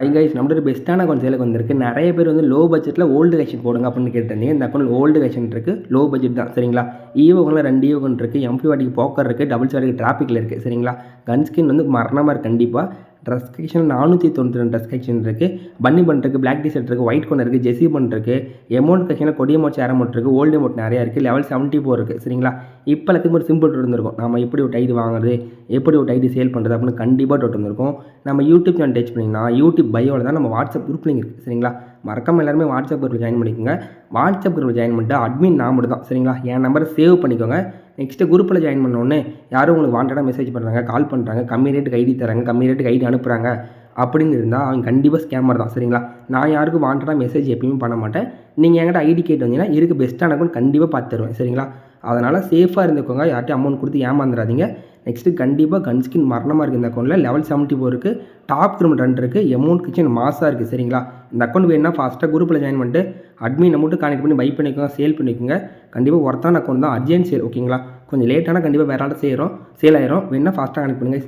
Hi guys நம்மளோட பெஸ்ட்டான account சேலுக்கு வந்திருக்கு. நிறைய பேர் வந்து லோ பட்ஜெட்டில் ஓல்டு கலெக்ஷன் போடுங்க அப்படின்னு கேட்டிருந்தீங்க. இந்த அக்கௌண்ட் ஓல்டு கலெக்ஷன் இருக்குது, லோ பட்ஜெட் தான் சரிங்களா. ஈவோகனில் 2 ஈவோகன் இருக்குது, எம்பி வாட்டிக்கு போக்கர் இருக்குது, டபுள் சாரிக்கு டிராபிக்கில் இருக்குது சரிங்களா. கன் ஸ்கின் வந்து மரணமாக இருக்குது கண்டிப்பாக. ட்ரெஸ் கலெக்ஷன் 492 ட்ரெஸ் கலெக்ஷன் இருக்குது. பன்னி பன் இருக்குது, பிளாக் டிஷர்ட் இருக்குது, ஒயிட் கொண்டு இருக்குது, ஜெஸி பன் இருக்குது. எமௌண்ட் கலெக்ஷனில் கொடி அமௌண்ட் சேர் அமௌண்ட் இருக்குது, ஓல்டு அமௌண்ட் நிறையா இருக்குது, லெவல் 74 இருக்குது சரிங்களா. இப்போ எல்லாத்துக்கும் ஒரு சிம்பிள் இருந்திருக்கும், நம்ம எப்படி ஒரு டைடு வாங்குறது, எப்படி ஒரு டைடு சேல் பண்ணுறது அப்படின்னு கண்டிப்பாக டவுட் வந்திருக்கும். நம்ம யூடியூப் சேனல் டச் பண்ணிங்கன்னா யூடியூப் பயோவில் தான் நம்ம வாட்ஸ்அப் குரூப் லிங்க் இருக்குது சரிங்களா. மறக்காமல் எல்லாருமே வாட்ஸ்அப் குரூப்பில் ஜாயின் பண்ணிக்கோங்க. வாட்ஸ்அப் குரூப்பில் ஜாயின் பண்ணிட்டு அட்மின் நான் மட்டும் தான் சரிங்களா. என் நம்பரை சேவ் பண்ணிக்கோங்க. நெக்ஸ்ட்டு குரூப்பில் ஜாயின் பண்ணோன்னே யாரும் உங்களுக்கு வாண்டடாக மெசேஜ் பண்ணுறாங்க, கால் பண்ணுறாங்க, கம்மி ரேட்டுக்கு ஐடி தராங்க, கம்மி ரேட்டுக்கு ஐடி அனுப்புகிறாங்க அப்படின்னு இருந்தால் அவங்க கண்டிப்பாக ஸ்கேமர் தான் சரிங்களா. நான் யாருக்கும் வாண்டடாக மெசேஜ் எப்பயுமே பண்ண மாட்டேன். நீங்கள் என்கிட்ட ஐடி கேட்டு வந்தீங்கன்னா இருக்க பெஸ்ட்டான அக்கௌண்ட் கண்டிப்பாக பார்த்து தருவேன் சரிங்களா. அதனால் சேஃபாக இருந்துக்கோங்க, யார்ட்டையும் அமௌண்ட் கொடுத்து ஏமாந்துடாதீங்க. நெக்ஸ்ட்டு கண்டிப்பாக கன் ஸ்கின் மரணமாக இருக்குது இந்த அக்கௌண்ட்டில். லெவல் 74 இருக்குது, டாப் கிரௌண்ட் 2 இருக்குது, எமௌண்ட் கிச்சன் மாசாக இருக்குது சரிங்களா. இந்த அக்கௌண்ட் வேணுன்னா ஃபாஸ்ட்டாக குரூப்பில் ஜாயின் பண்ணிட்டு அட்மினை மட்டும் கான்டெக்ட் பண்ணி பை பண்ணிக்கோங்க, சேல் பண்ணிக்கோங்க. கண்டிப்பாக ஒர்த்தான அக்கௌண்ட் தான், அர்ஜென்ட் சேல் ஓகேங்களா. கொஞ்சம் லேட்டானால் கண்டிப்பாக வேறு ஆள் சேல் ஆயிரும். வேணுன்னா ஃபாஸ்ட்டாக கனெக்ட் பண்ணுங்கள்.